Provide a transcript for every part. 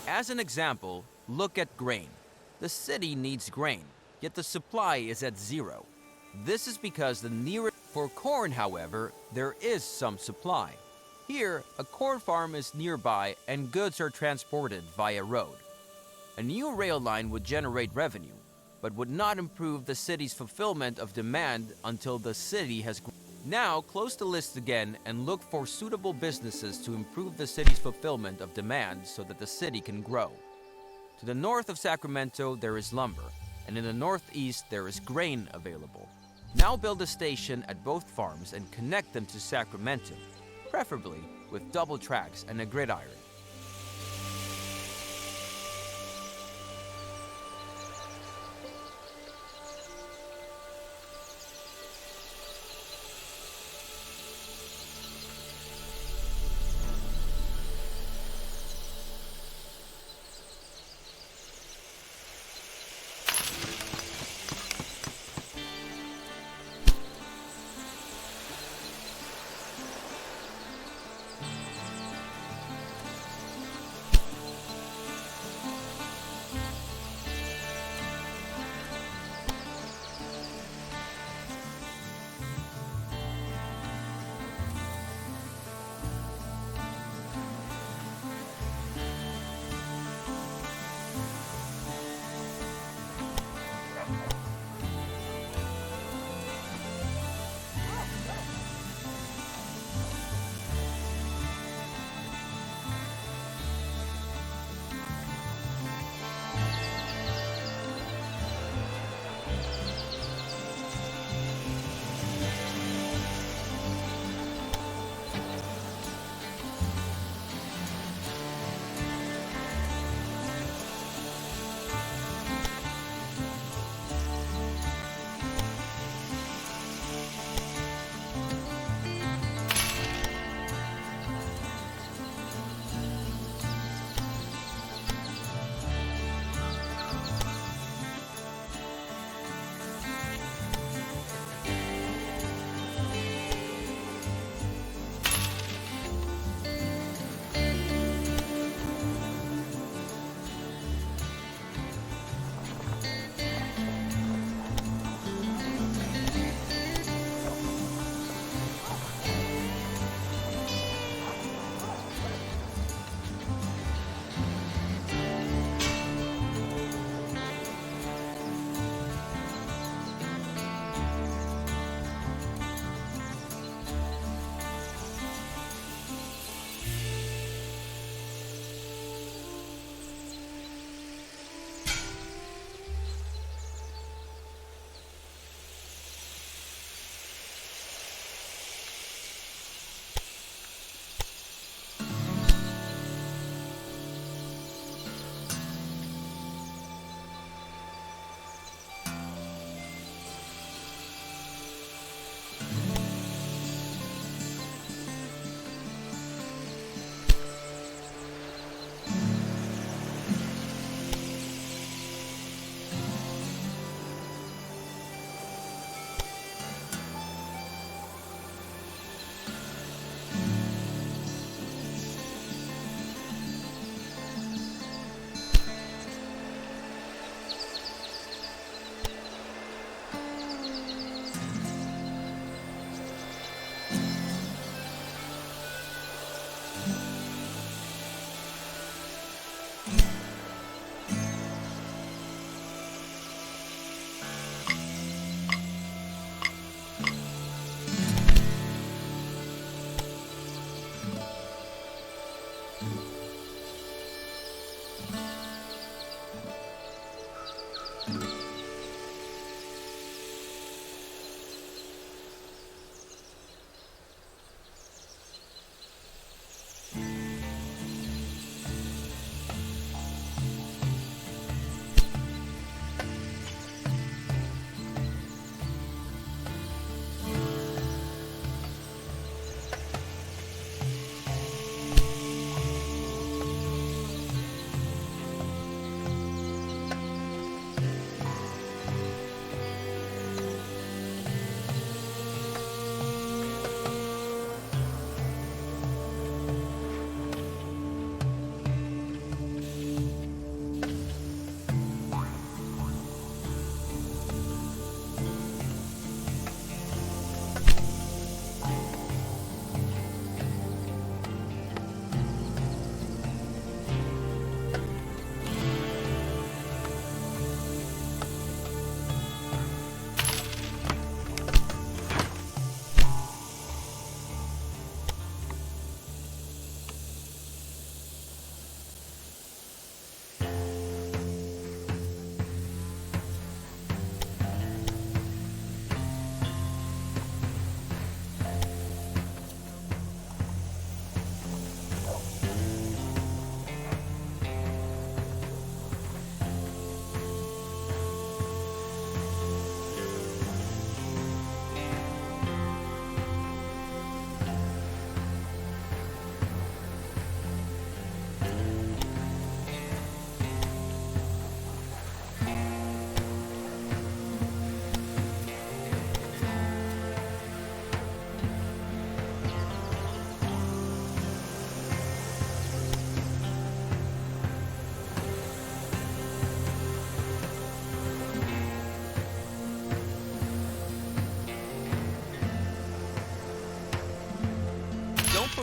As an example, look at grain. The city needs grain, yet the supply is at zero. This is because the nearest. For corn, however, there is some supply. Here, a corn farm is nearby and goods are transported via road. A new rail line would generate revenue, but would not improve the city's fulfillment of demand until the city has grown. Now, close the list again and look for suitable businesses to improve the city's fulfillment of demand so that the city can grow. To the north of Sacramento, there is lumber, and in the northeast, there is grain available. Now build a station at both farms and connect them to Sacramento, preferably with double tracks and a gridiron.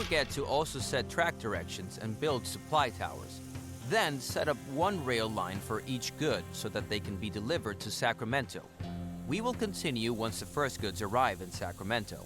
forget to also set track directions and build supply towers. Then set up one rail line for each good so that they can be delivered to Sacramento. We will continue once the first goods arrive in Sacramento.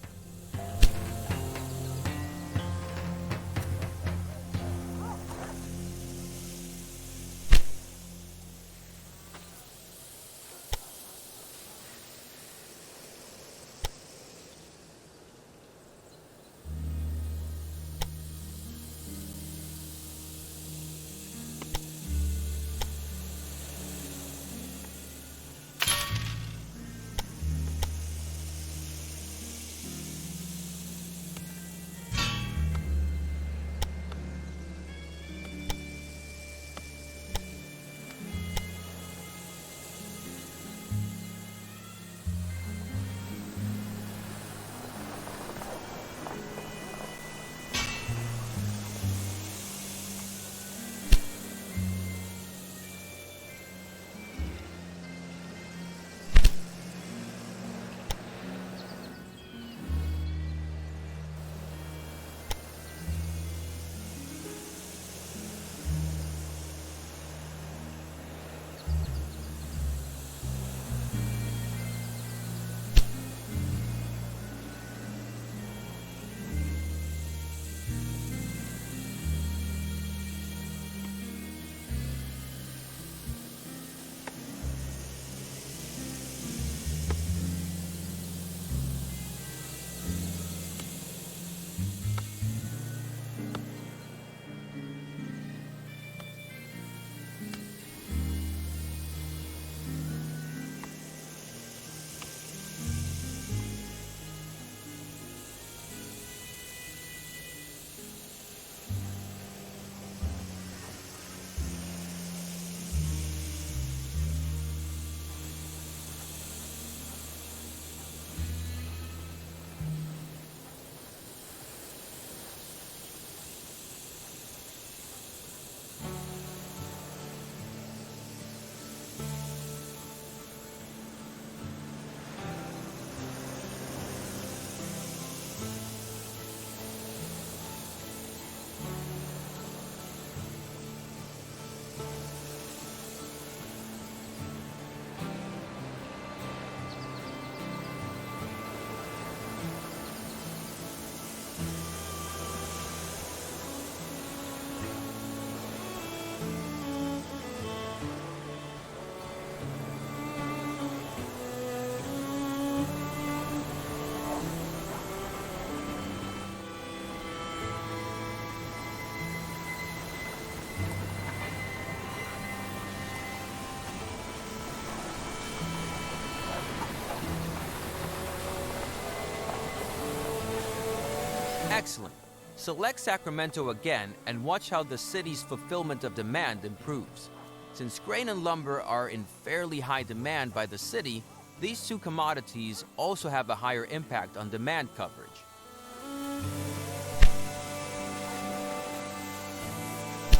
Excellent. Select Sacramento again and watch how the city's fulfillment of demand improves. Since grain and lumber are in fairly high demand by the city, these two commodities also have a higher impact on demand coverage.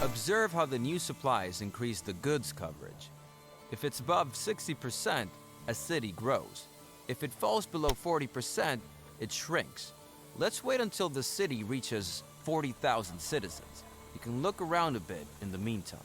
Observe how the new supplies increase the goods coverage. If it's above 60%, a city grows. If it falls below 40%, it shrinks. Let's wait until the city reaches 40,000 citizens. You can look around a bit in the meantime.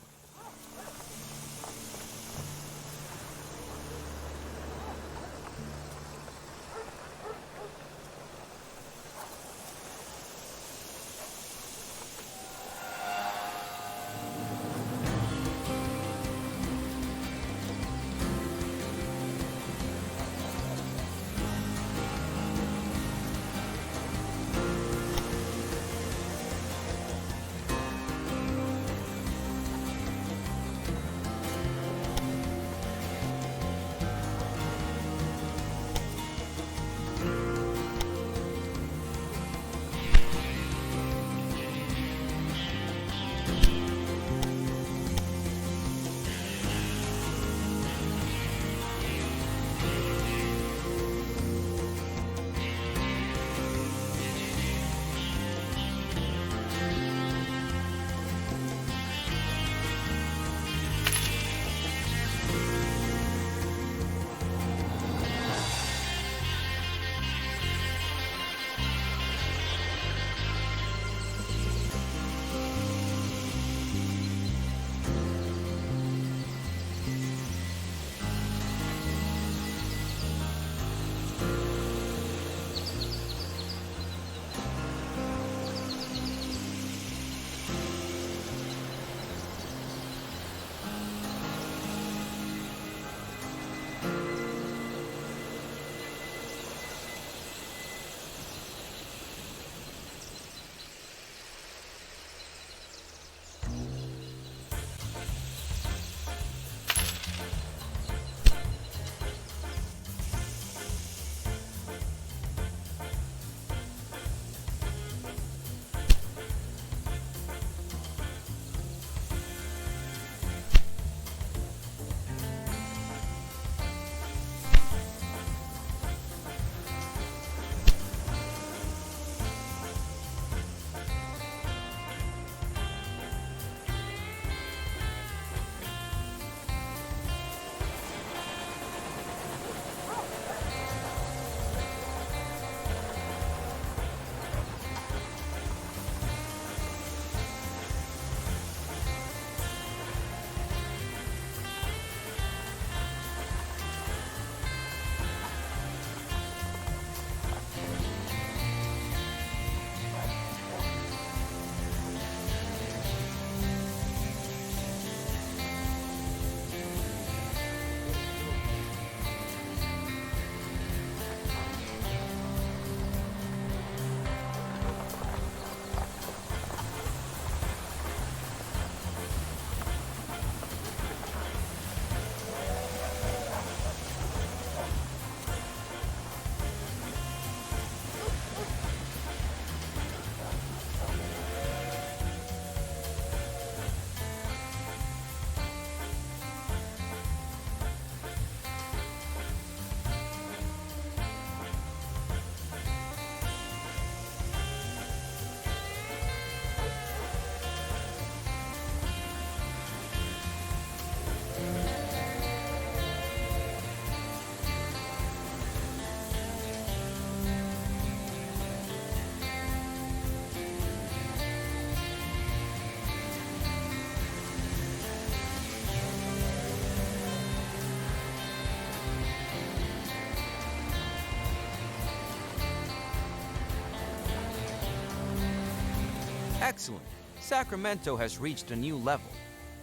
Excellent. Sacramento has reached a new level.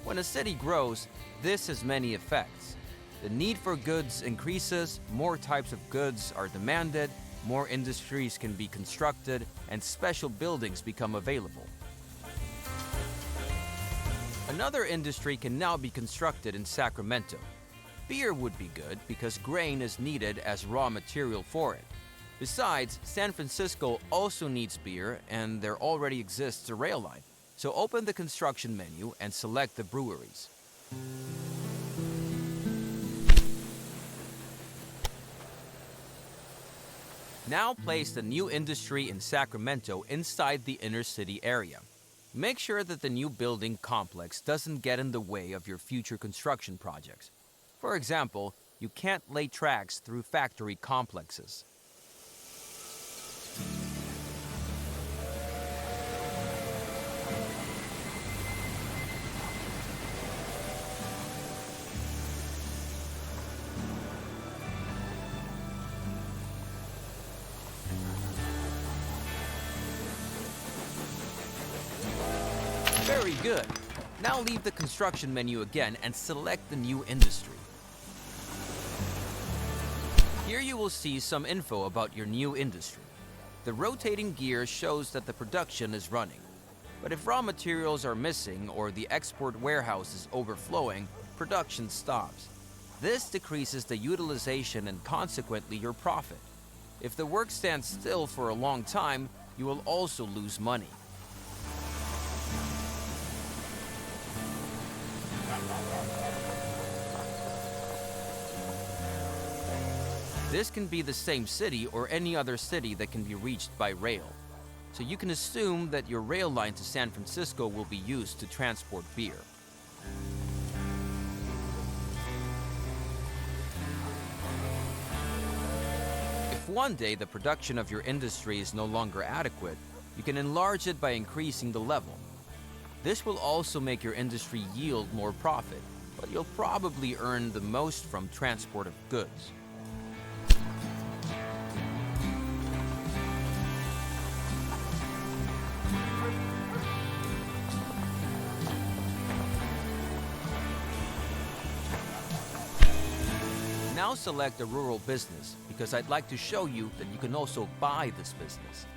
When a city grows, this has many effects. The need for goods increases, more types of goods are demanded, more industries can be constructed, and special buildings become available. Another industry can now be constructed in Sacramento. Beer would be good because grain is needed as raw material for it. Besides, San Francisco also needs beer, and there already exists a rail line. So open the construction menu and select the breweries. Now place the new industry in Sacramento inside the inner city area. Make sure that the new building complex doesn't get in the way of your future construction projects. For example, you can't lay tracks through factory complexes. Very good. Now leave the construction menu again and select the new industry. Here you will see some info about your new industry. The rotating gear shows that the production is running. But if raw materials are missing or the export warehouse is overflowing, production stops. This decreases the utilization and consequently your profit. If the work stands still for a long time, you will also lose money. This can be the same city or any other city that can be reached by rail. So you can assume that your rail line to San Francisco will be used to transport beer. If one day the production of your industry is no longer adequate, you can enlarge it by increasing the level. This will also make your industry yield more profit, but you'll probably earn the most from transport of goods. Now select a rural business because I'd like to show you that you can also buy this business.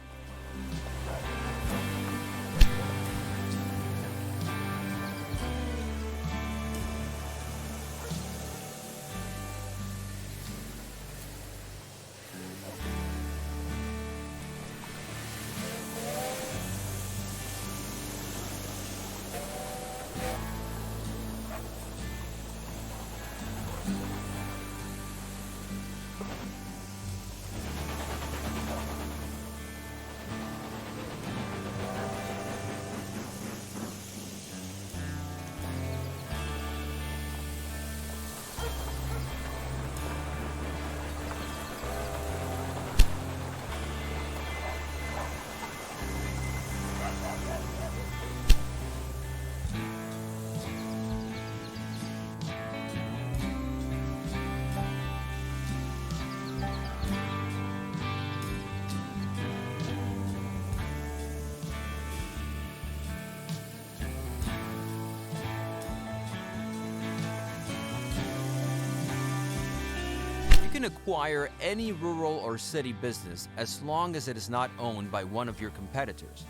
You can acquire any rural or city business as long as it is not owned by one of your competitors.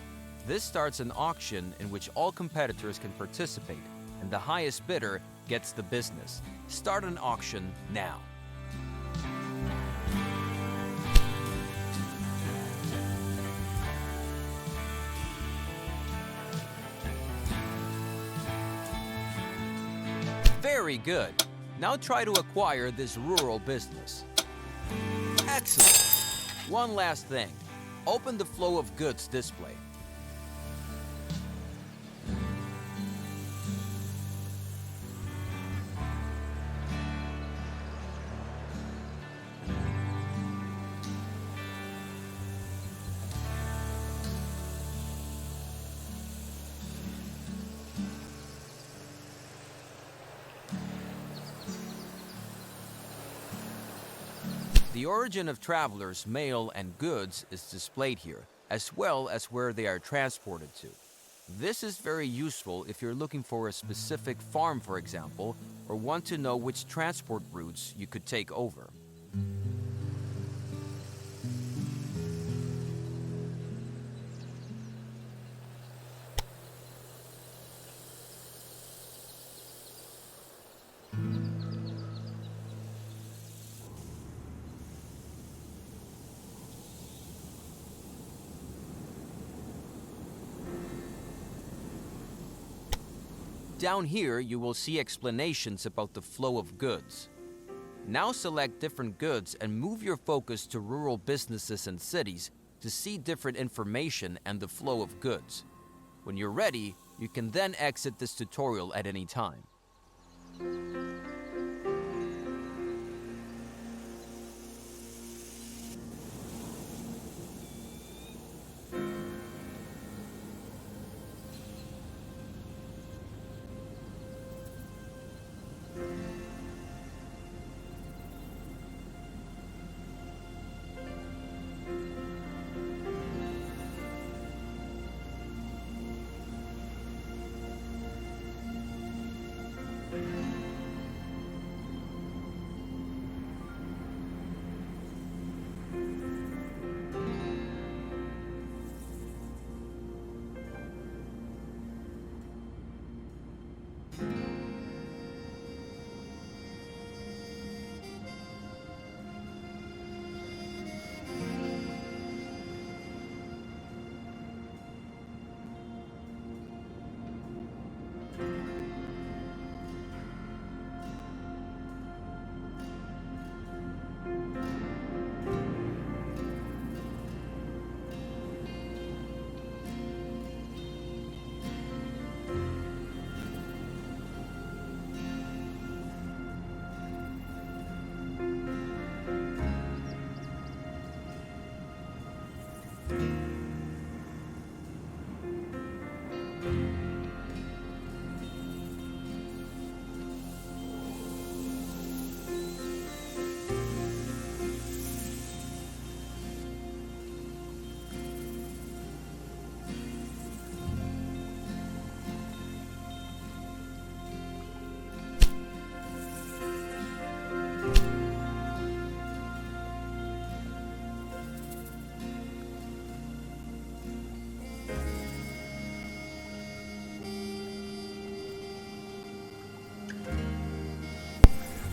This starts an auction in which all competitors can participate, and the highest bidder gets the business. Start an auction now. Very good. Now try to acquire this rural business. Excellent. One last thing. Open the flow of goods display. The origin of travelers, mail, and goods is displayed here, as well as where they are transported to. This is very useful if you're looking for a specific farm, for example, or want to know which transport routes you could take over. Down here, you will see explanations about the flow of goods. Now select different goods and move your focus to rural businesses and cities to see different information and the flow of goods. When you're ready, you can then exit this tutorial at any time.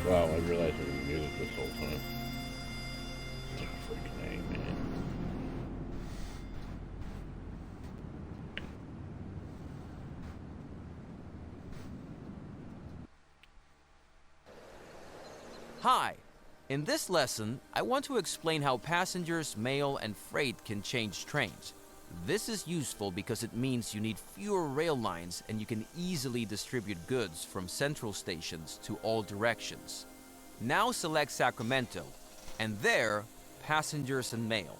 Wow, I realized I was muted this whole time. Freaking A, man. Hi! In this lesson, I want to explain how passengers, mail, and freight can change trains. This is useful because it means you need fewer rail lines and you can easily distribute goods from central stations to all directions. Now select Sacramento, and there, passengers and mail.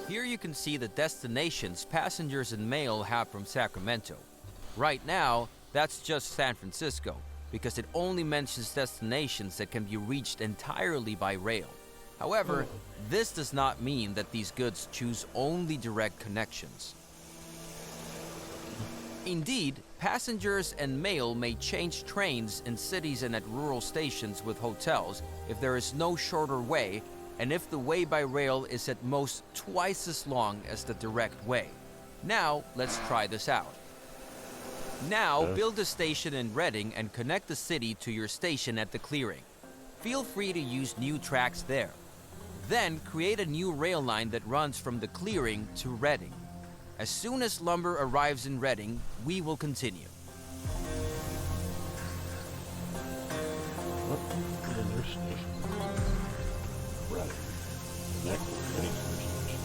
Here you can see the destinations passengers and mail have from Sacramento. Right now, that's just San Francisco, because it only mentions destinations that can be reached entirely by rail. However, this does not mean that these goods choose only direct connections. Indeed, passengers and mail may change trains in cities and at rural stations with hotels if there is no shorter way, and if the way by rail is at most twice as long as the direct way. Now, let's try this out. Now, build a station in Reading and connect the city to your station at the clearing. Feel free to use new tracks there. Then, create a new rail line that runs from the clearing to Reading. As soon as lumber arrives in Reading, we will continue. What is their station? Right. Next, Reading station.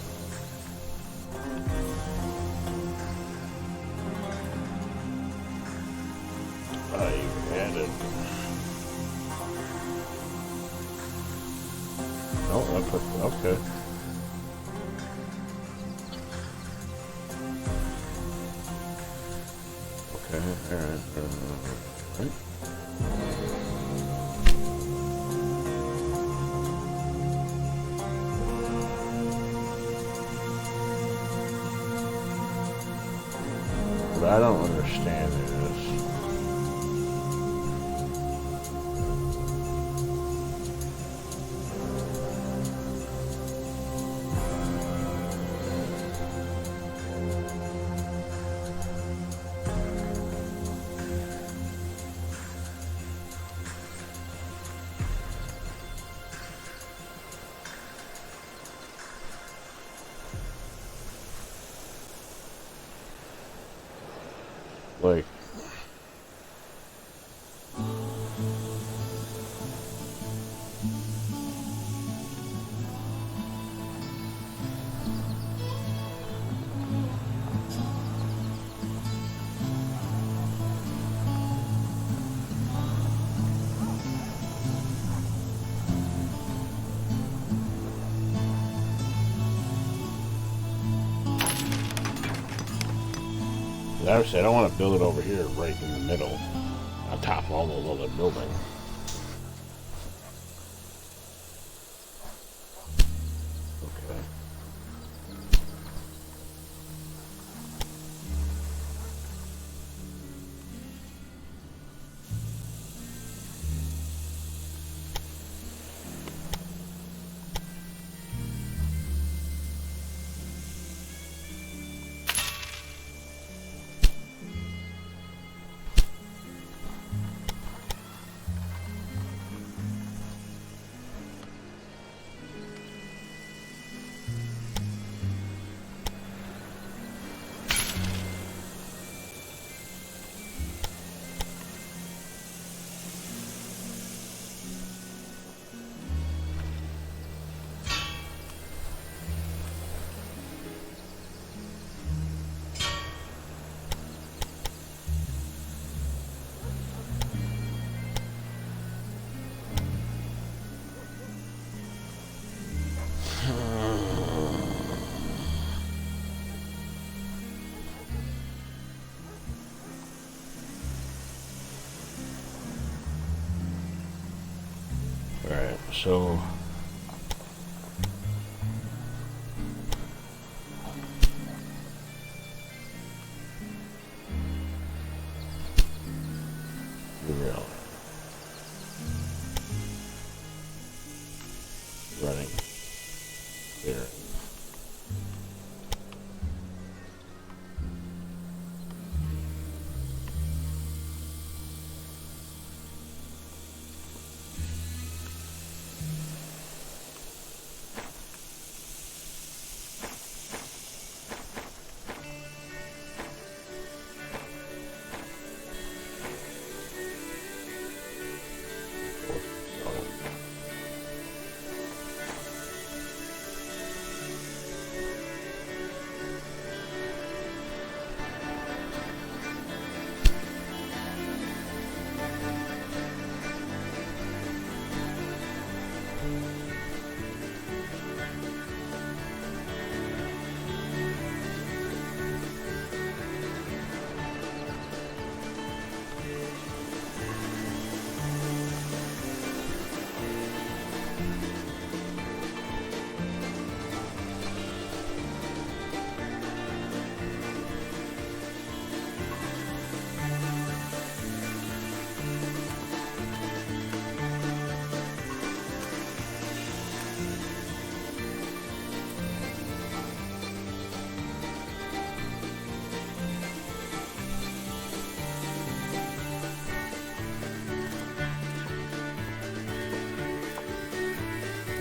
I added. Oh, I put, okay. Okay, alright, right. What I don't understand is like obviously I don't want to build it over here right in the middle on top of all those other buildings. Okay. Alright, so real running there.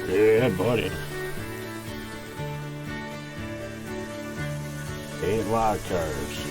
Yeah, buddy. 8 log cars.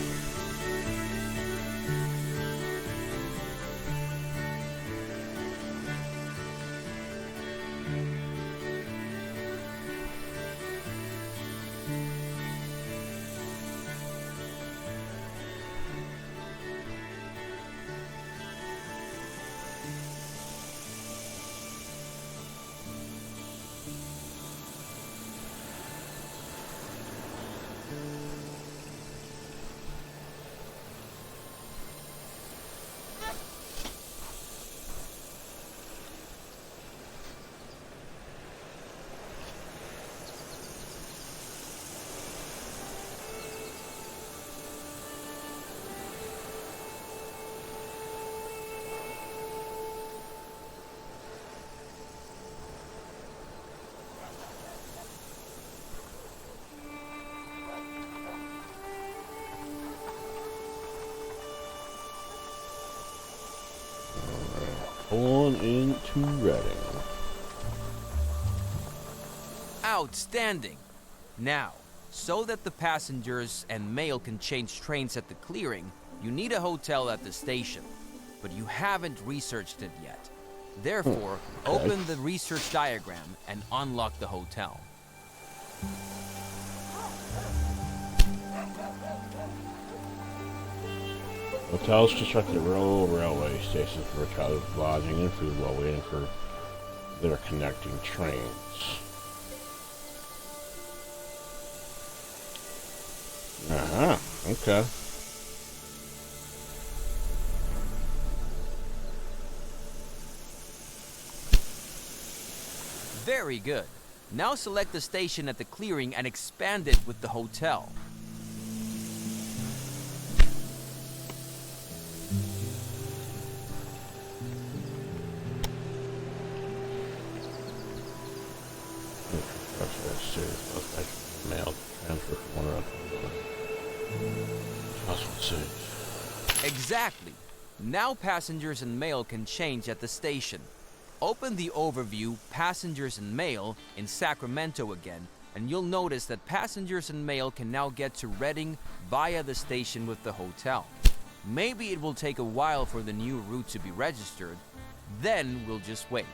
down into Reading. Outstanding! Now, so that the passengers and mail can change trains at the clearing, you need a hotel at the station. But you haven't researched it yet. Therefore, Okay. open the research diagram and unlock the hotel. Hotels constructed at railway stations for travelers lodging and food while waiting for their connecting trains. Uh-huh. Okay. Very good. Now select the station at the clearing and expand it with the hotel. Mail transfer from one route to another. Possible cities. Exactly. Now passengers and mail can change at the station. Open the overview Passengers and Mail in Sacramento again, and you'll notice that passengers and mail can now get to Reading via the station with the hotel. Maybe it will take a while for the new route to be registered, then we'll just wait.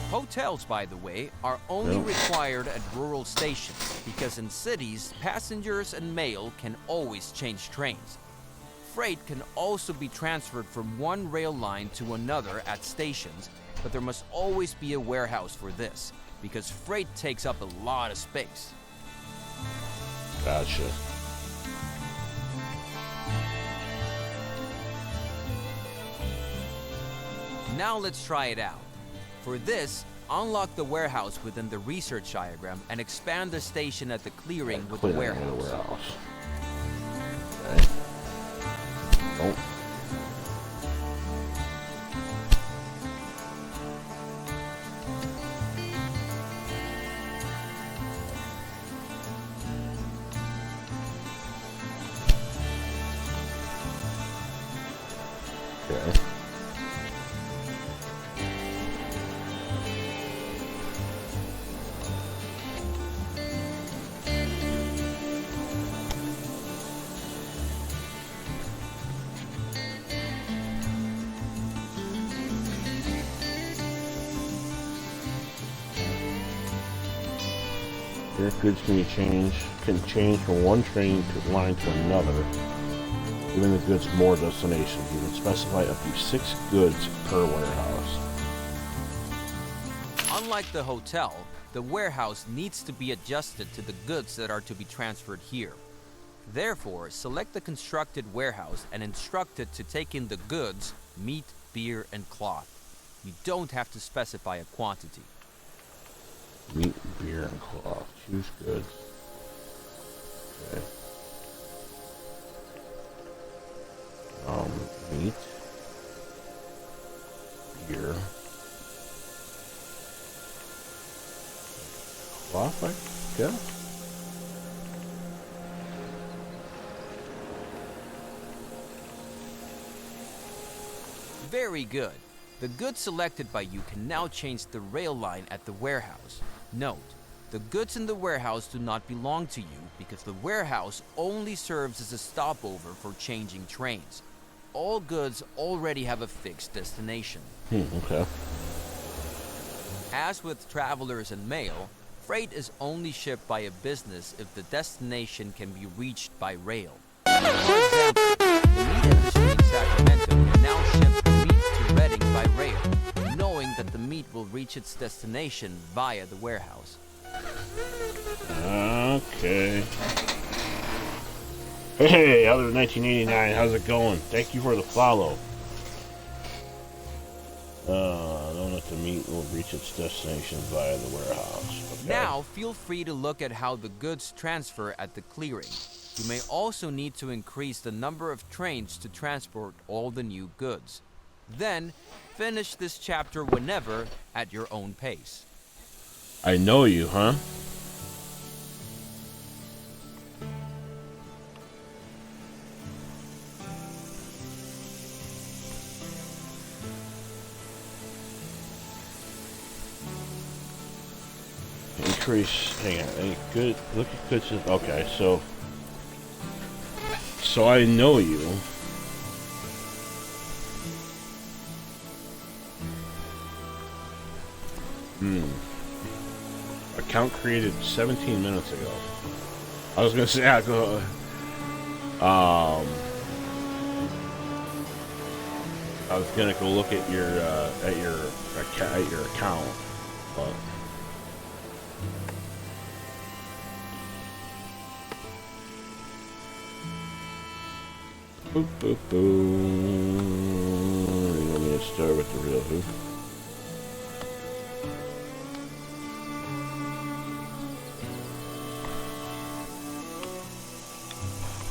Hotels, by the way, are only required at rural stations because in cities, passengers and mail can always change trains. Freight can also be transferred from one rail line to another at stations, but there must always be a warehouse for this because freight takes up a lot of space. Gotcha. Now let's try it out. For this, unlock the warehouse within the research diagram and expand the station at the clearing with the Clearing of warehouse. the warehouse. Okay. Oh. Okay. Your goods can change from one train to line to another, giving the goods more destinations. You can specify up to 6 goods per warehouse. Unlike the hotel, the warehouse needs to be adjusted to the goods that are to be transferred here. Therefore, select the constructed warehouse and instruct it to take in the goods, meat, beer, and cloth. You don't have to specify a quantity. Meat, beer, and cloth. Choose goods. Okay. Meat, beer, cloth, I guess. Very good. The goods selected by you can now change the rail line at the warehouse. Note, the goods in the warehouse do not belong to you because the warehouse only serves as a stopover for changing trains. All goods already have a fixed destination. Okay. As with travelers and mail, freight is only shipped by a business if the destination can be reached by rail. For example, the meat industry in Sacramento can now ship the meat to Reading by rail, knowing that the meat will reach its destination via the warehouse. Okay. Hey, other 1989, how's it going? Thank you for the follow. Knowing that the meat will reach its destination via the warehouse. Okay. Now, feel free to look at how the goods transfer at the clearing. You may also need to increase the number of trains to transport all the new goods. Then, finish this chapter whenever at your own pace. I know you, huh? trace. Hang on. Good. Look at good. Okay, so I know you. Account created 17 minutes ago. I was gonna say, I was gonna go look at your account, but boop boop boom. You want me to start with the real who?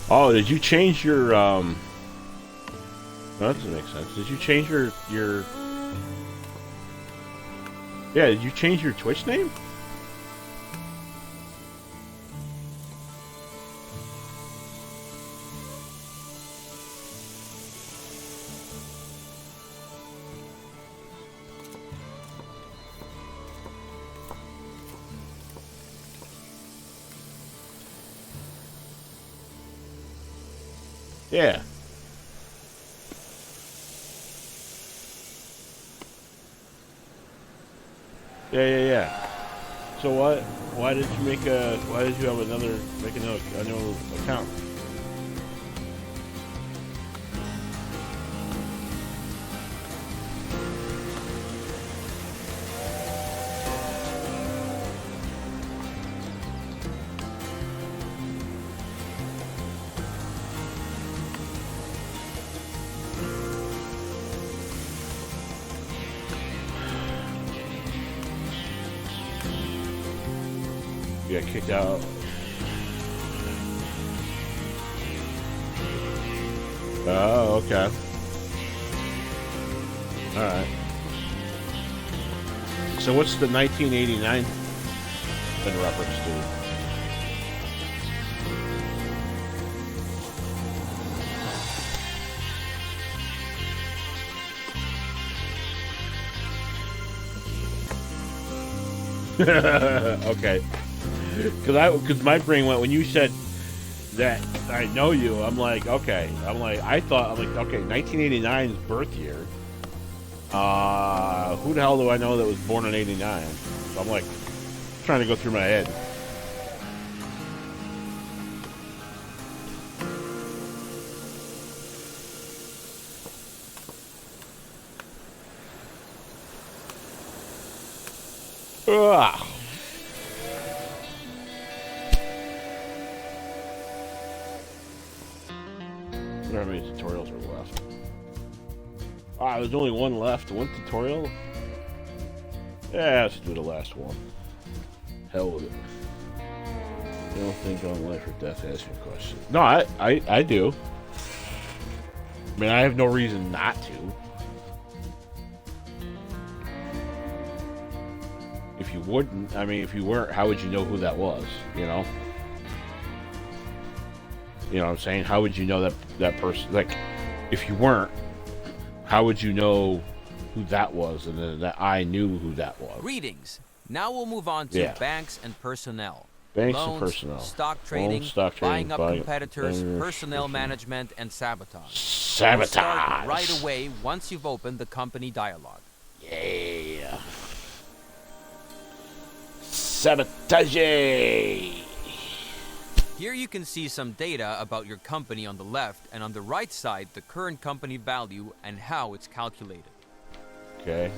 Oh, did you change your, no, that doesn't make sense. Did you change your, yeah, did you change your Twitch name? Yeah. Yeah. So what? Why did you make a? Why did you have another? Make another account? You got kicked out. Oh, okay. Alright. So what's the 1989 in reference to? Okay. Because my brain went when you said that I know you. I'm like, okay. I thought, okay, 1989's birth year. Who the hell do I know that was born in '89? So I'm like trying to go through my head. Ugh. How many tutorials are left? There's only one left. One tutorial? Yeah, let's do the last one. Hell with it. You don't think on life or death asking questions? No, I do. I mean, I have no reason not to. If you wouldn't, I mean, if you weren't, how would you know who that was? You know? You know what I'm saying? How would you know that person? Like, if you weren't, how would you know who that was and then that I knew who that was? Greetings. Now we'll move on to banks and personnel. Banks Loans, and personnel. Stock trading, buying up competitors, personnel management, and sabotage. Sabotage! We'll start right away once you've opened the company dialog. Yeah. Sabotage! Here you can see some data about your company on the left, and on the right side, the current company value and how it's calculated. Okay.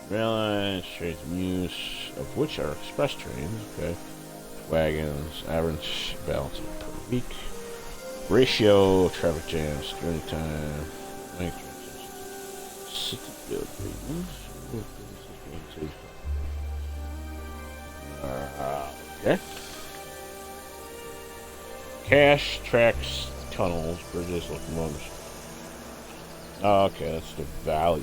Rail lines, trains in use, of which are express trains. Okay. Wagons, average balance per week. Ratio, traffic jams, security time, length, city buildings. Okay. Cash, tracks, tunnels, bridges, locomotives. Okay, that's the value.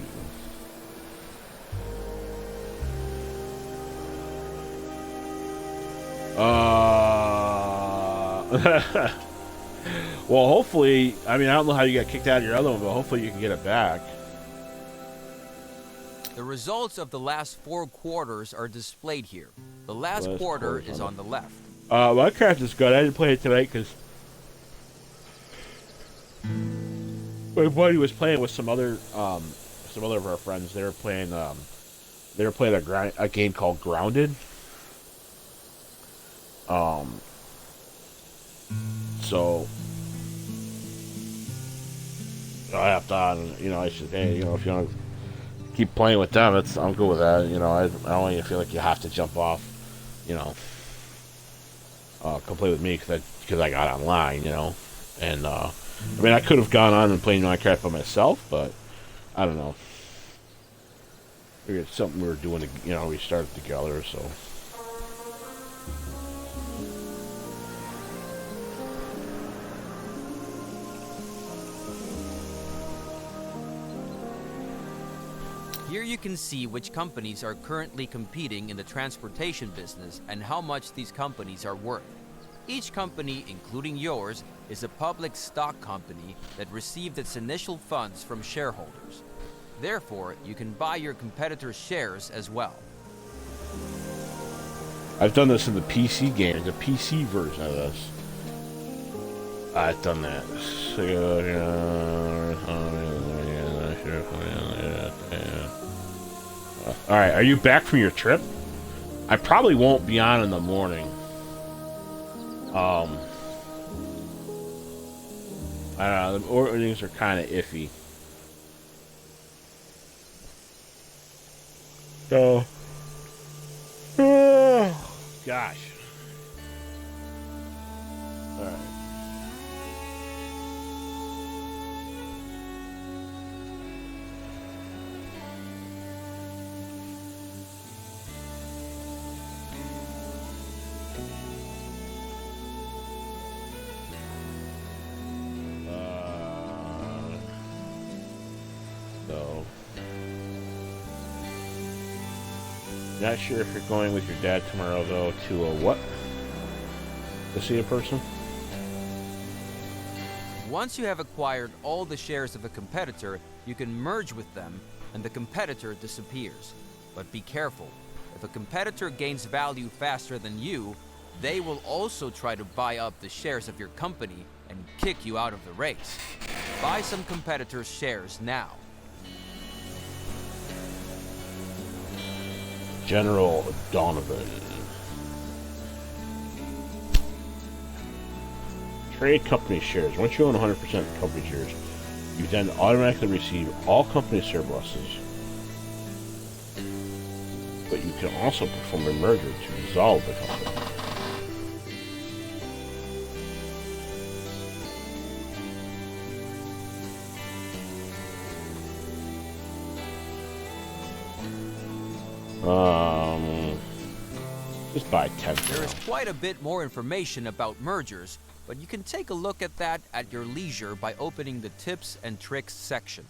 Well, hopefully, I mean, I don't know how you got kicked out of your other one, but hopefully you can get it back. The results of the last 4 quarters are displayed here. The last quarter is on the left. Minecraft is good. I didn't play it tonight because my buddy was playing with some other of our friends. They were playing a game called Grounded. So I hopped on, and I said, hey, if you want to keep playing with them, I'm good with that. I don't want you to feel like you have to jump off, come play with me because I got online, and I could have gone on and played Minecraft by myself, but I don't know. It's something we were doing, we started together, so. Here you can see which companies are currently competing in the transportation business and how much these companies are worth. Each company, including yours, is a public stock company that received its initial funds from shareholders. Therefore, you can buy your competitors' shares as well. I've done this in the PC game, the PC version of this. I've done that. Alright, are you back from your trip? I probably won't be on in the morning. I don't know, the mornings are kind of iffy. So, gosh. Alright. Not sure if you're going with your dad tomorrow, though, to a what? To see a person? Once you have acquired all the shares of a competitor, you can merge with them, and the competitor disappears. But be careful. If a competitor gains value faster than you, they will also try to buy up the shares of your company and kick you out of the race. Buy some competitors' shares now. General Donovan. Trade company shares. Once you own 100% of company shares, you then automatically receive all company surpluses. But you can also perform a merger to dissolve the company. Just buy 10. There is quite a bit more information about mergers, but you can take a look at that at your leisure by opening the Tips and Tricks section.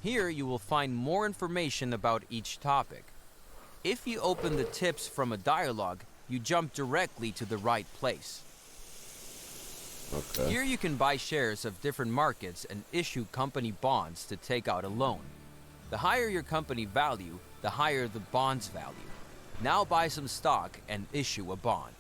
Here you will find more information about each topic. If you open the tips from a dialogue, you jump directly to the right place. Okay. Here you can buy shares of different markets and issue company bonds to take out a loan. The higher your company value, the higher the bond's value. Now buy some stock and issue a bond.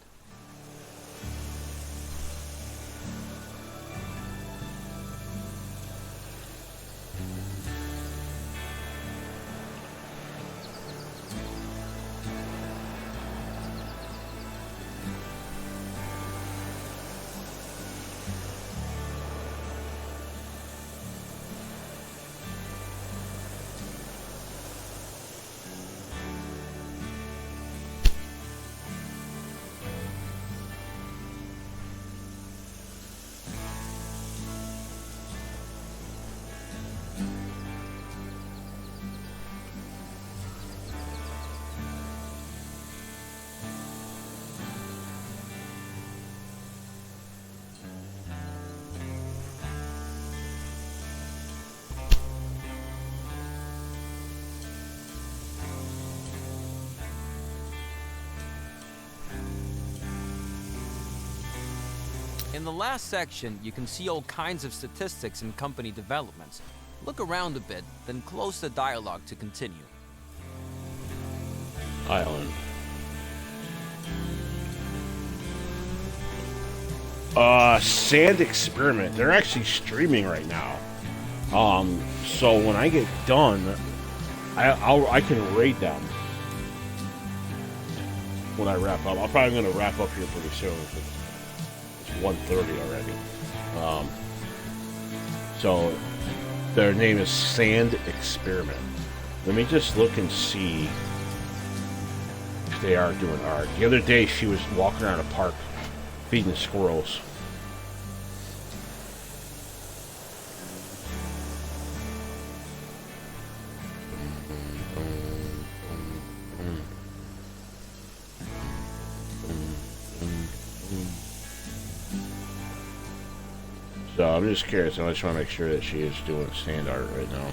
In the last section, you can see all kinds of statistics and company developments. Look around a bit, then close the dialogue to continue. Island. Sand Experiment. They're actually streaming right now. So when I get done, I can raid them when I wrap up. I'm probably going to wrap up here pretty soon. It's 1:30 already. So their name is Sand Experiment. Let me just look and see if they are doing art. The other day she was walking around a park feeding squirrels. So I'm just curious. I just want to make sure that she is doing sand art right now.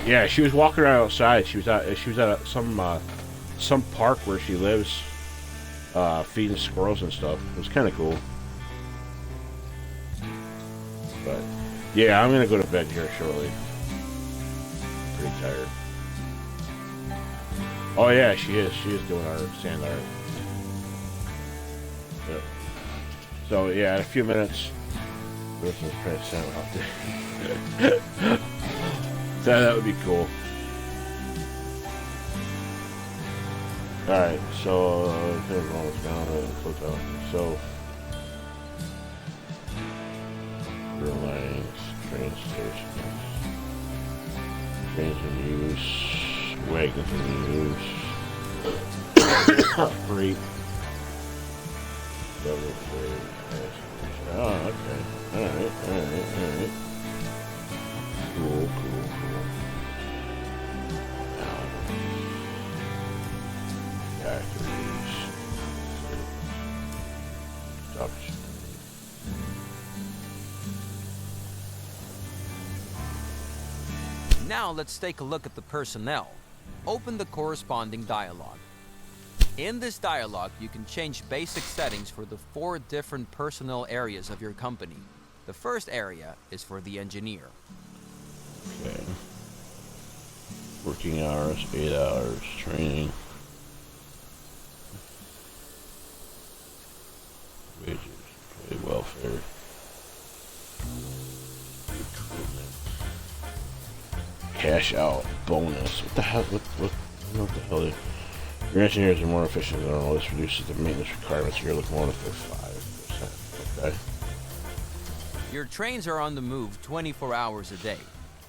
Yeah. She was walking around outside. She was at some park where she lives, feeding squirrels and stuff. It was kind of cool. But yeah, I'm gonna go to bed here shortly. Pretty tired. Oh yeah, she is. She is doing art, sand art. Yep. So yeah, in a few minutes, there's some print sand out there. So that would be cool. Alright, so there's almost down to so real lines, train stations, trains in use, wagons in use, freight, double freight, passengers. Oh, okay. Alright. Cool. Factories. Production. Now let's take a look at the personnel. Open the corresponding dialogue. In this dialogue, you can change basic settings for the 4 different personnel areas of your company. The first area is for the engineer. Okay. Working hours, 8 hours, training. Wages, employee welfare. Recruitment. Cash out, bonus. What the hell? What the hell? Your engineers are more efficient than normal. This reduces the maintenance requirements. You're looking more like 5%. Okay. Your trains are on the move 24 hours a day.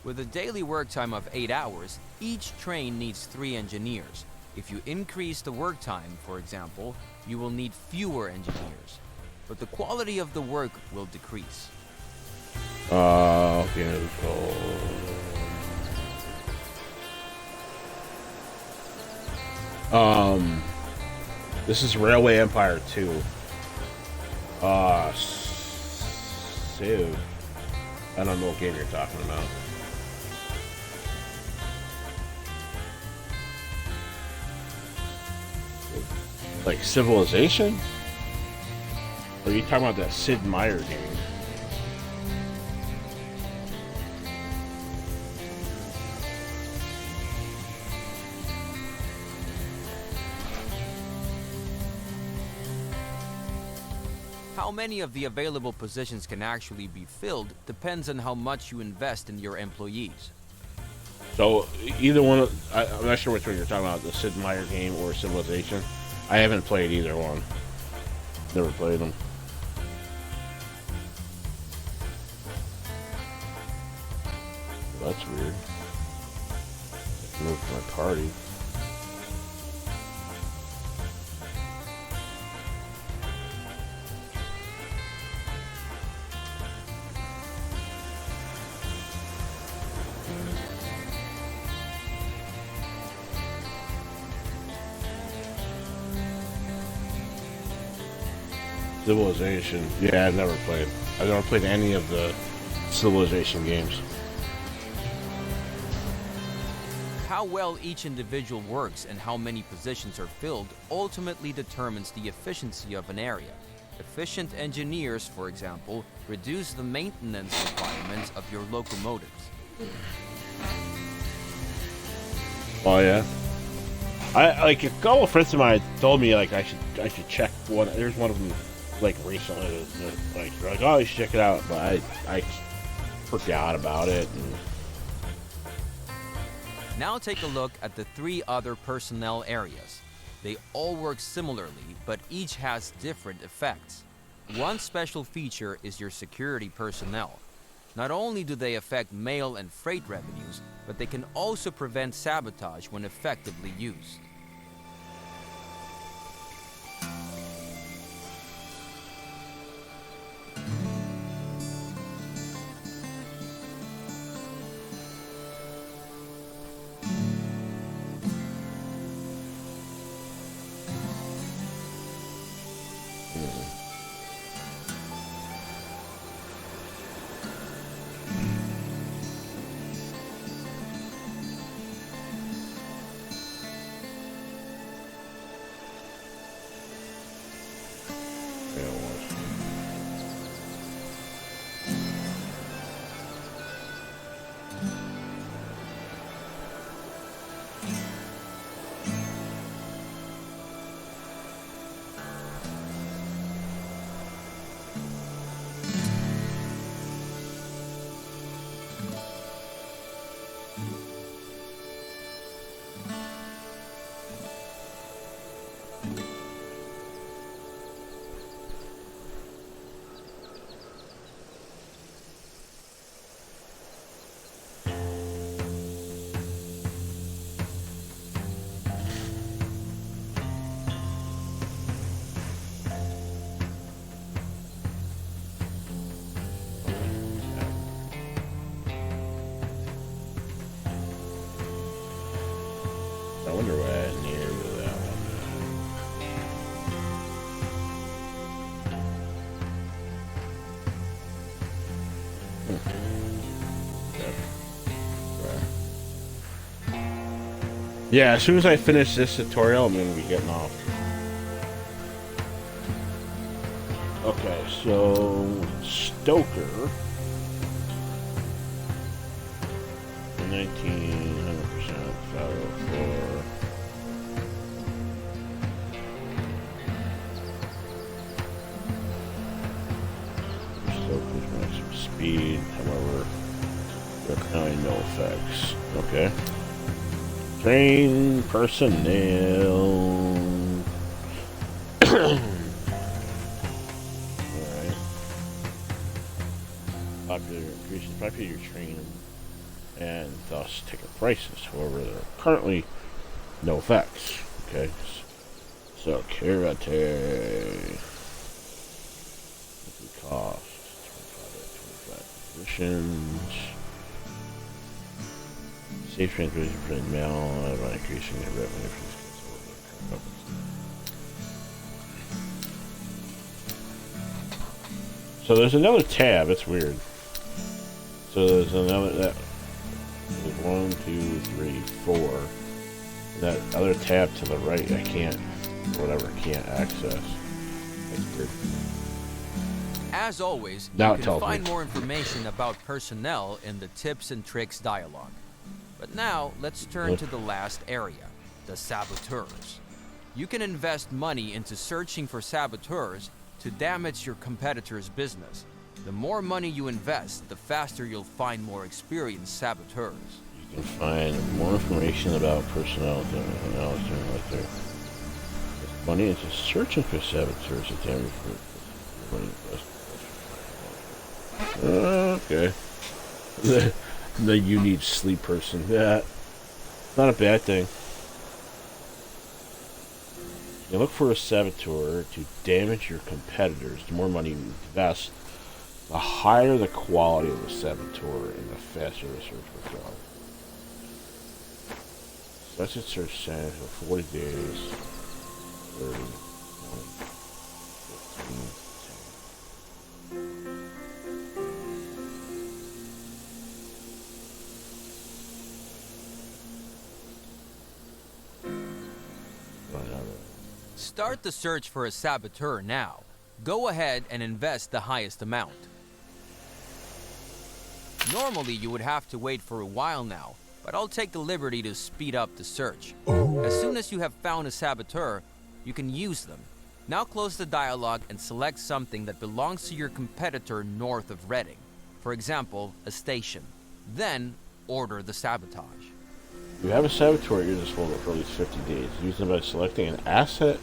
With a daily work time of 8 hours, each train needs 3 engineers. If you increase the work time, for example, you will need fewer engineers. But the quality of the work will decrease. Okay, this is Railway Empire 2. Civ. I don't know what game you're talking about. Like Civilization? Or are you talking about that Sid Meier game? How many of the available positions can actually be filled depends on how much you invest in your employees. So either one, I'm not sure which one you're talking about, the Sid Meier game or Civilization. I haven't played either one. Never played them. Well, that's weird. Move to my party. Civilization. Yeah, I've never played. I've never played any of the Civilization games. How well each individual works and how many positions are filled ultimately determines the efficiency of an area. Efficient engineers, for example, reduce the maintenance requirements of your locomotives. Oh yeah. I like a couple of friends of mine told me like I should check one. There's one of them like recently. Like they're like, oh, you should check it out, but I forgot about it. And... Now take a look at the 3 other personnel areas. They all work similarly, but each has different effects. One special feature is your security personnel. Not only do they affect mail and freight revenues, but they can also prevent sabotage when effectively used. I wonder what I near with that one. Yeah, as soon as I finish this tutorial, I'm going to be getting off. Okay, so Stoker. 100% 504. Stoker's maximum speed, however, there are currently no effects. Okay. Train personnel. Alright. Popular increases popular train and thus ticket prices. However, there are currently no effects. Okay. So karate. Cost 25 positions. Safe transmission for the mail by increasing the revenue for this. So there's another tab. It's weird. So there's another that. There's 1, 2, 3, 4. That other tab to the right, I can't access. That's weird. As always, Now you can find more information about personnel in the Tips and Tricks dialogue. But now, let's turn to the last area, the saboteurs. You can invest money into searching for saboteurs to damage your competitor's business. The more money you invest, the faster you'll find more experienced saboteurs. You can find more information about personnel damage analysis right there. Money into searching for saboteurs to damage for money investment. Okay. The you need sleep person. Yeah. Not a bad thing. You look for a saboteur to damage your competitors. The more money you invest, the higher the quality of the saboteur and the faster the search will go. Such a search time for 40 days. 30, 20, 15, 10. Start the search for a saboteur now. Go ahead and invest the highest amount. Normally, you would have to wait for a while now, but I'll take the liberty to speed up the search. As soon as you have found a saboteur, you can use them. Now close the dialogue and select something that belongs to your competitor north of Reading. For example, a station. Then, order the sabotage. You have a saboteur at your disposal for at least 50 days. Use them by selecting an asset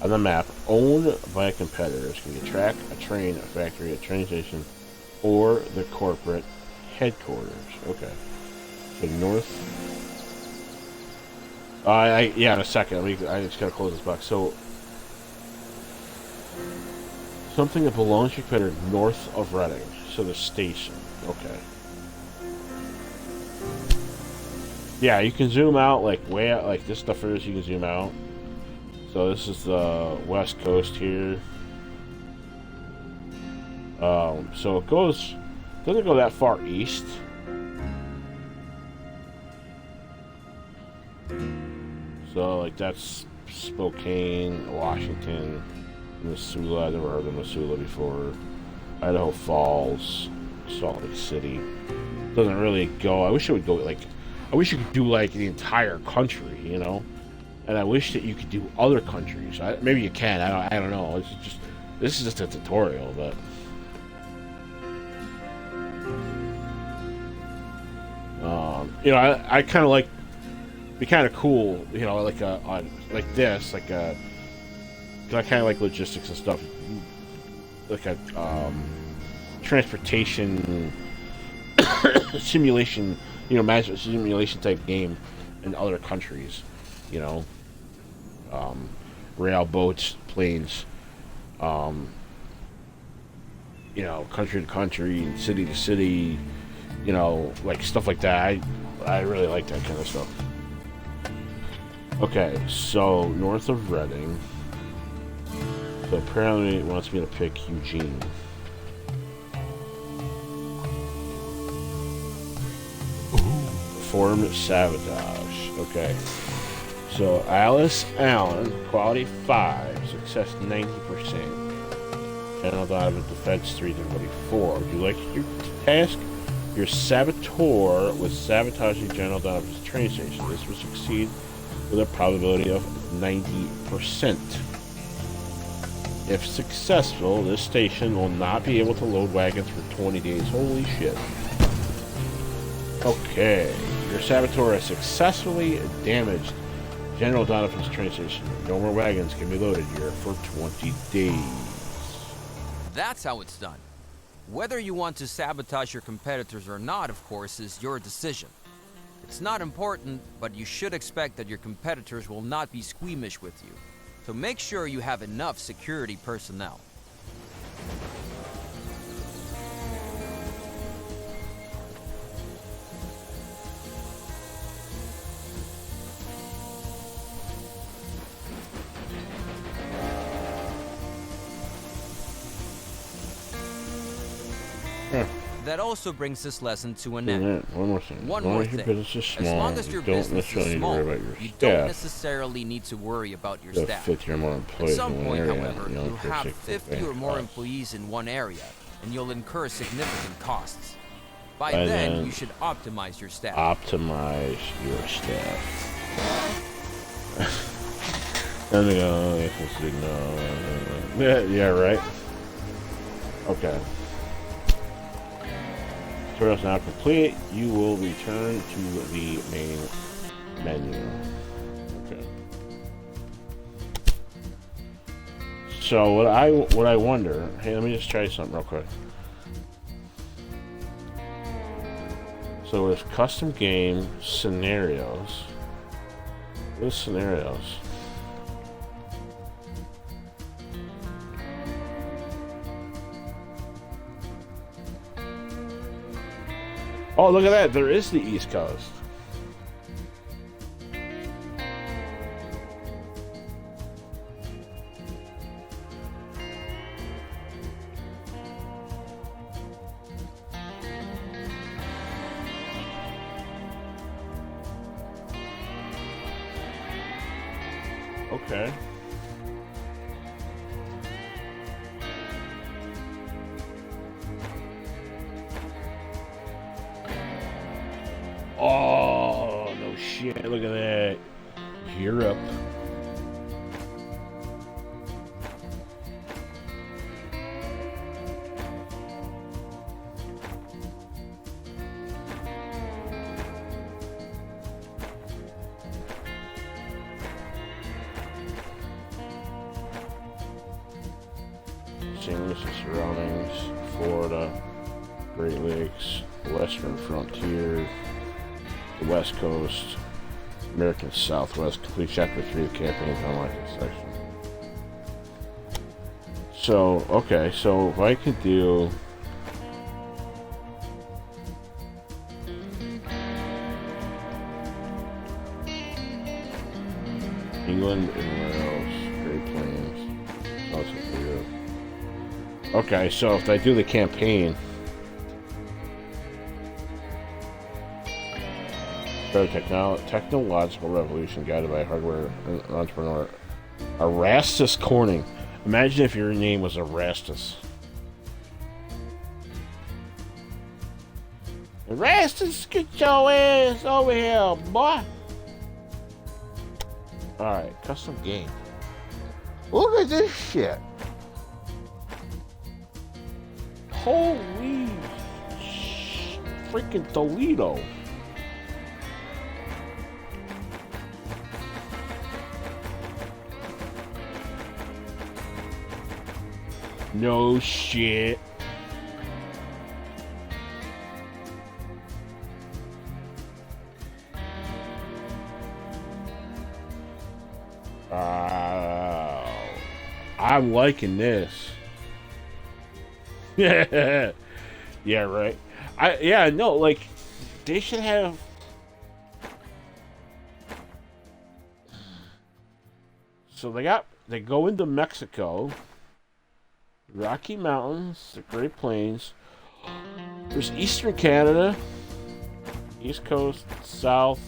on the map owned by a competitor. It can be a track, a train, a factory, a train station, or the corporate headquarters. Okay. So north. Yeah, in a second. I just gotta close this box. So something that belongs to your competitor north of Reading. So the station. Okay. Yeah, you can zoom out like way out, like this stuff is. You can zoom out. So this is the west coast here. So it doesn't go that far east. So like that's Spokane, Washington, Missoula. I've never heard of Missoula before. Idaho Falls, Salt Lake City. Doesn't really go. I wish it would go like. I wish you could do like the entire country, you know, and I wish that you could do other countries. Maybe you can. I don't know. This is just a tutorial, but you know, I kind of like. Be kind of cool, you know, like like this, like a. I kind of like logistics and stuff, like a transportation simulation. You know, management simulation type game in other countries, you know, rail, boats, planes, you know, country to country, city to city, you know, like stuff like that. I really like that kind of stuff. Okay, so north of Reading. So apparently it wants me to pick Eugene. Formed sabotage. Okay. So Alice Allen, quality 5, success 90%. General Donovan, defense 3 to 44. Would you like your task? Your saboteur was sabotaging General Donovan's train station. This will succeed with a probability of 90%. If successful, this station will not be able to load wagons for 20 days. Holy shit. Okay. Your saboteur has successfully damaged General Donovan's train station. No more wagons can be loaded here for 20 days. That's how it's done. Whether you want to sabotage your competitors or not, of course, is your decision. It's not important, but you should expect that your competitors will not be squeamish with you. So make sure you have enough security personnel. That also brings this lesson to an end. One more thing. One more thing. As long as your business is small, you don't necessarily need to worry about your staff. At some point, however, you'll have 50 or more employees in one area, and you'll incur significant costs. By then, you should optimize your staff. Optimize your staff. And they go, yeah, right. Okay. Tutorial's now complete. You will return to the main menu. Okay. So what I wonder. Hey, let me just try something real quick. So there's custom game scenarios. What is scenarios? Oh, look at that. There is the East Coast. Okay. Oh, no shit. Look at that. Europe. St. Louis and surroundings, Florida, Great Lakes, Western Frontier, the West Coast, American Southwest, complete chapter 3 of the campaign's online section. So, okay, so if I could do England and Wales, Great Plains, South Europe. Okay, so if I do the campaign, technological revolution guided by hardware entrepreneur Erastus Corning. Imagine if your name was Erastus. Erastus, get your ass over here, boy. Alright, custom game. Look at this shit. Holy freaking Toledo. No shit. I'm liking this. Yeah, right. Like they should have. So they go into Mexico, Rocky Mountains, the Great Plains. There's Eastern Canada, East Coast, South,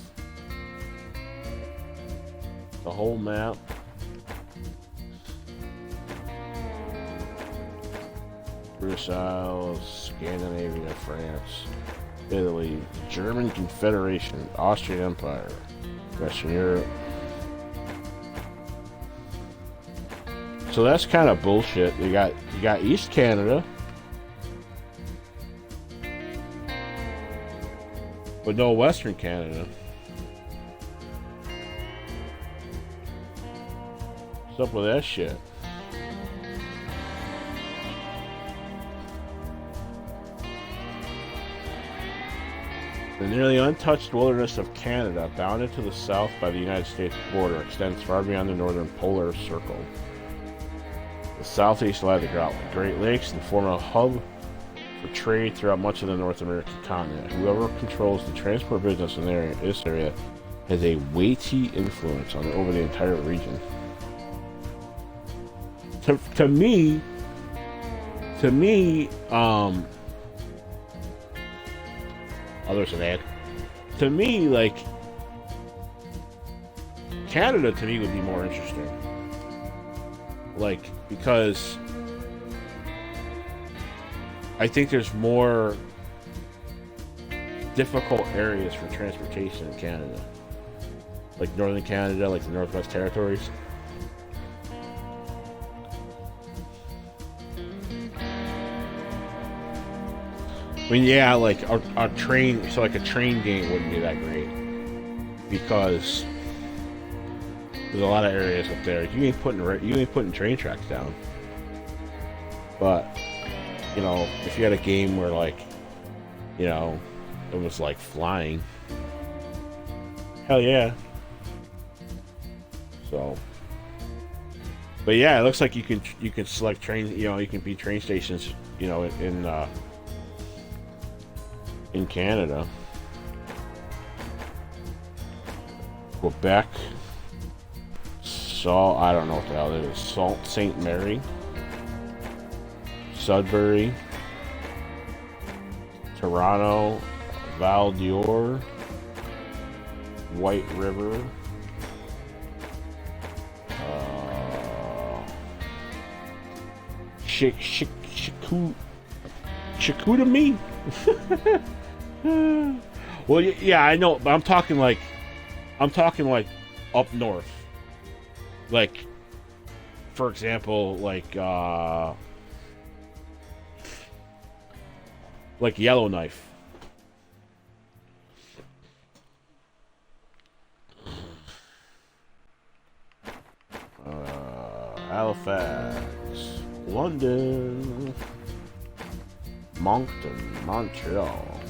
the whole map. British Isles, Scandinavia, France, Italy, German Confederation, Austrian Empire, Western Europe. So that's kind of bullshit. You got East Canada, but no Western Canada. What's up with that shit? The nearly untouched wilderness of Canada, bounded to the south by the United States border, extends far beyond the northern polar circle. The southeast lie the Great Lakes and form a hub for trade throughout much of the North American continent. Whoever controls the transport business in this area has a weighty influence over the entire region. To me, there's an ad. To me, like, Canada to me would be more interesting. Like, because I think there's more difficult areas for transportation in Canada. Like Northern Canada, like the Northwest Territories. I mean, yeah, like a train, so like a train game wouldn't be that great because there's a lot of areas up there you ain't putting train tracks down. But you know, if you had a game where, like, you know, it was like flying, hell yeah. So, but yeah, it looks like you can select train. You know, you can be train stations. You know, in Canada, Quebec, I don't know what the hell it is. Sault Ste. Marie, Sudbury, Toronto, Val d'Or, White River, Chicoutimi. Well, yeah, I know, but I'm talking like up north. Like, for example, like Yellowknife. Halifax, London, Moncton, Montreal.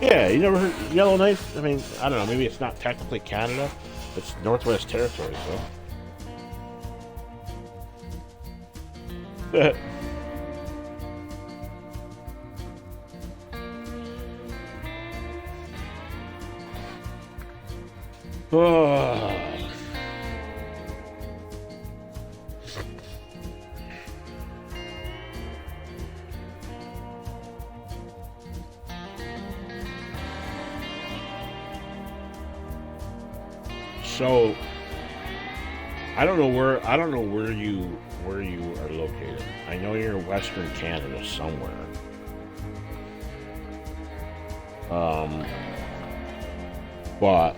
Yeah, you never heard Yellowknife? I mean, I don't know, maybe it's not technically Canada. It's Northwest Territories, though. So I don't know where you are located. I know you're in Western Canada somewhere. But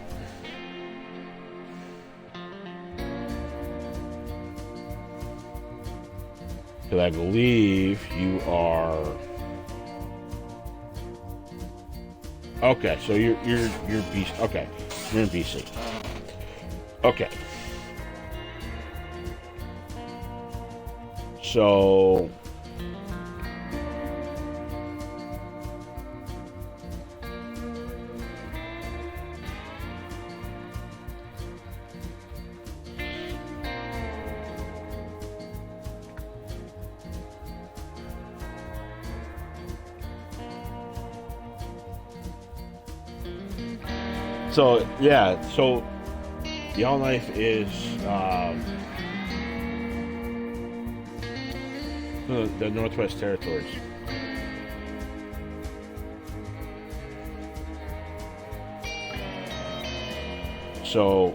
because I believe you are okay. So you're BC. Okay, you're in BC. Okay. So yeah, so Yellowknife is the Northwest Territories. So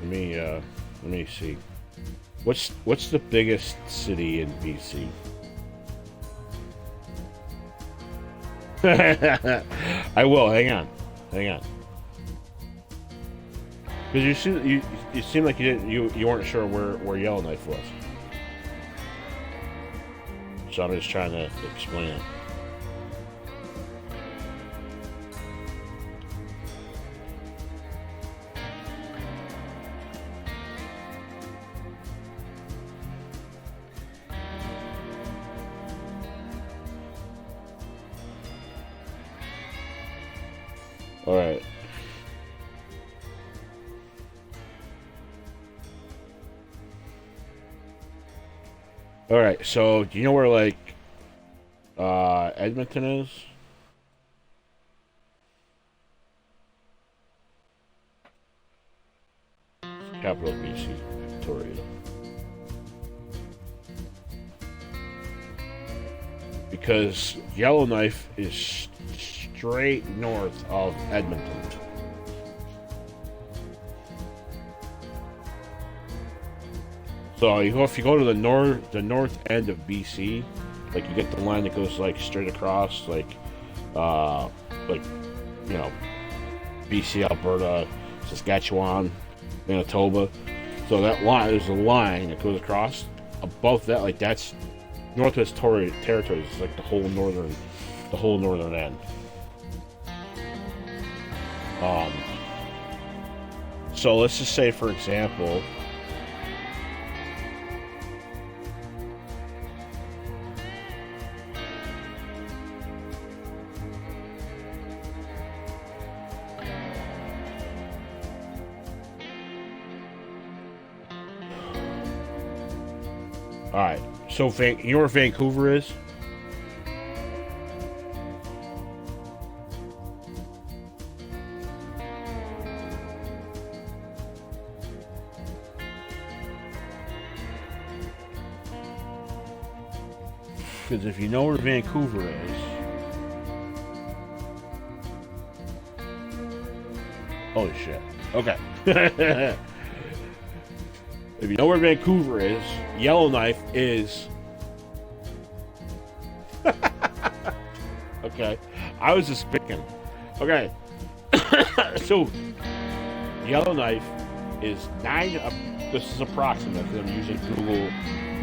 let me see. What's the biggest city in BC? I will. Hang on. Because you seem like you weren't sure where Yellowknife was. So I'm just trying to explain it. All right. All right. So, do you know where Edmonton is? Capital of BC, Victoria. Because Yellowknife is straight north of Edmonton. So if you go to the north end of BC, like you get the line that goes like straight across, like BC, Alberta, Saskatchewan, Manitoba. So that line, there's a line that goes across above that, like that's Northwest Territories. It's like the whole northern end. So let's just say, for example, all right. So you know where Vancouver is? Because if you know where Vancouver is, holy shit. Okay. If you know where Vancouver is, Yellowknife is. Okay. I was just picking. Okay. So, Yellowknife is 9. This is approximate because I'm using Google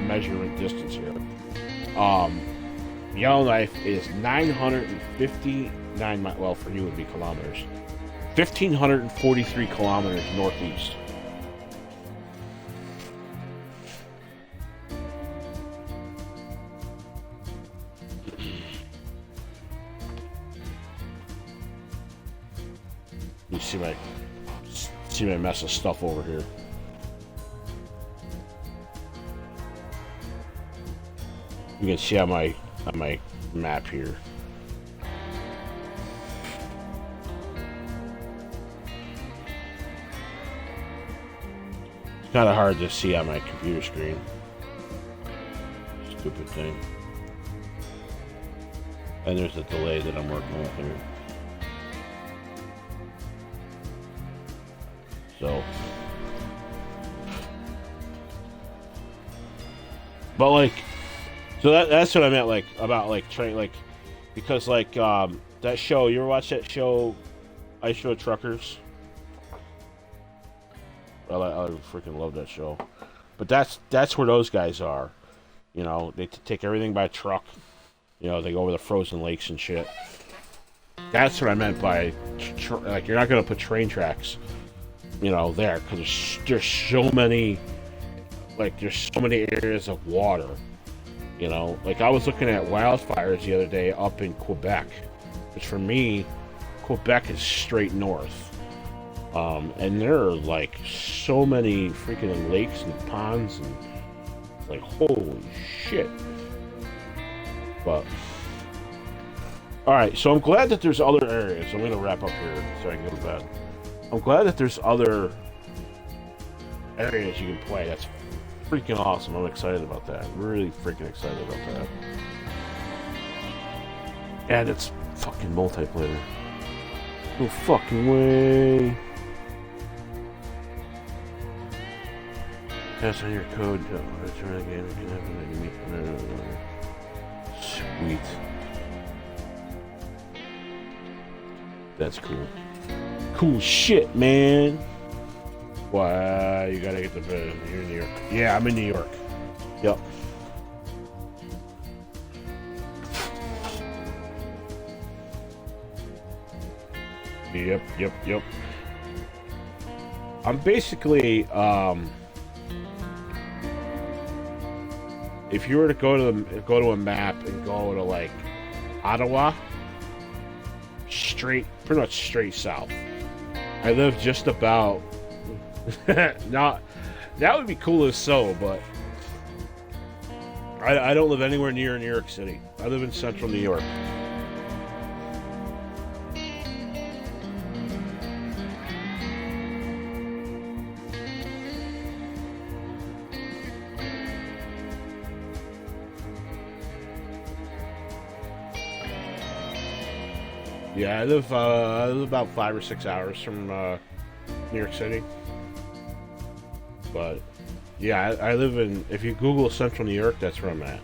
measurement distance here. Yellowknife is 959 miles. Well, for you it would be kilometers. 1,543 kilometers northeast. You see my mess of stuff over here. You can see on my map here. It's kind of hard to see on my computer screen. Stupid thing. And there's a delay that I'm working with here. So, but like, so that's what I meant, like, about like train, like, because like that show. You ever watch that show, Ice Road Truckers? Well, I freaking love that show. But that's where those guys are. You know, they take everything by truck. You know, they go over the frozen lakes and shit. That's what I meant by like, you're not gonna put train tracks, you know, there, because there's so many, like, there's so many areas of water, you know. Like, I was looking at wildfires the other day up in Quebec, which for me, Quebec is straight north, and there are like so many freaking lakes and ponds, and like, holy shit. But all right, so I'm glad that there's other areas. I'm gonna wrap up here so I can go to bed. I'm glad that there's other areas you can play. That's freaking awesome. I'm excited about that. Really freaking excited about that. And it's fucking multiplayer. No fucking way. Pass on your code. Return the game. Sweet. That's cool. Cool shit, man. Why, you gotta get the bed. You're in New York. Yeah, I'm in New York. Yep. Yep. I'm basically, if you were to go to a map and go to like Ottawa, pretty much straight south. I live just about. Not that would be cool as so, but I don't live anywhere near New York City. I live in central New York. Yeah, I live about 5 or 6 hours from New York City. But yeah, I live in. If you Google Central New York, that's where I'm at.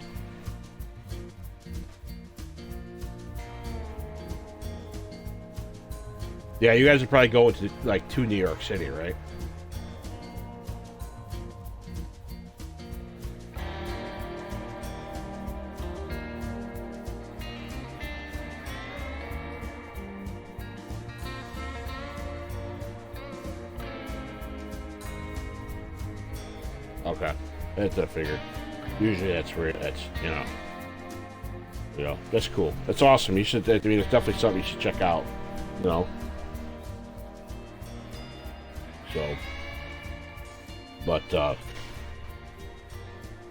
Yeah, you guys are probably going to like to New York City, right? Okay, that's what I figured. Usually that's where you know, that's cool. That's awesome. You should. I mean, it's definitely something you should check out. You know. So, but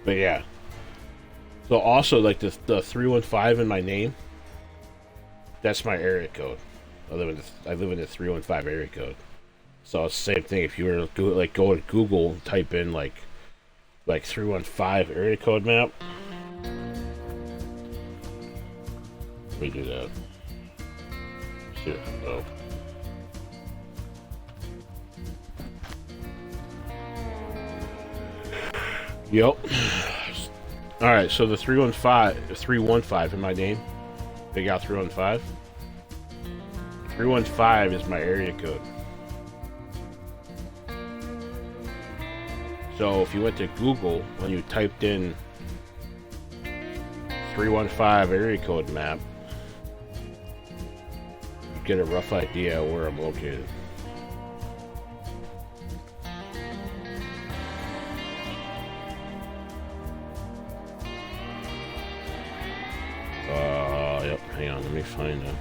yeah. So also, like the 315 in my name, that's my area code. I live in the 315 area code. So it's the same thing. If you were to go to Google and type in like 315 area code map. Let me do that. See what comes up. Yep. Alright, so the 315 in my name. Big Al 315. 315 is my area code. So if you went to Google and you typed in 315 area code map, you get a rough idea of where I'm located. Yep, hang on, let me find it.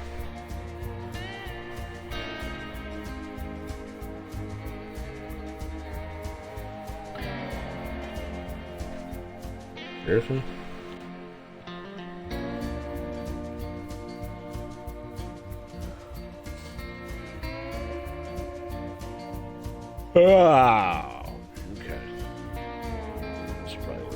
Seriously? Ah, okay. That's probably work.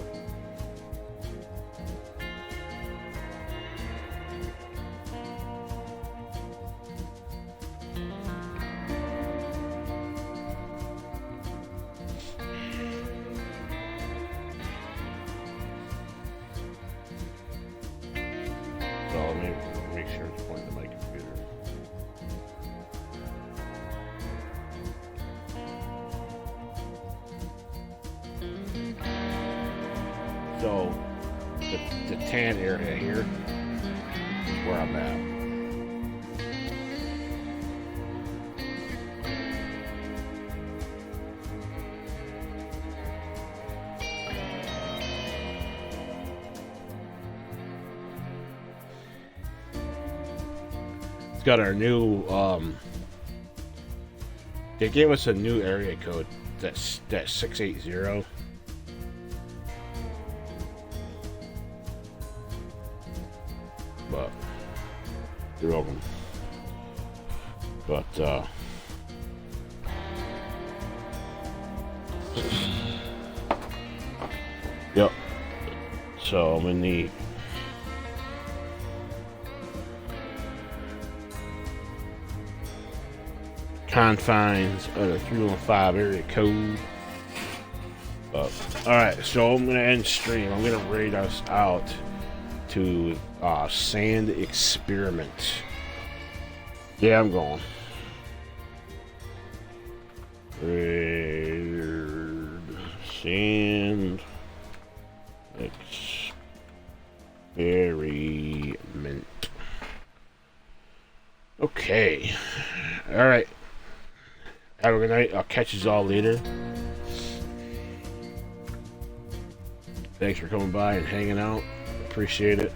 So let me make sure it's pointing to my computer. So the tan area here is where I'm at. It's got our new they gave us a new area code that's 680. But you're welcome. But yep. So I'm in the confines of the 315 area code. Alright, so I'm gonna end stream. I'm gonna raid us out to Sand Experiment. Yeah, I'm going. Raid Sand Experiment. Okay. Alright. Have a good night. I'll catch you all later. Thanks for coming by and hanging out. Appreciate it.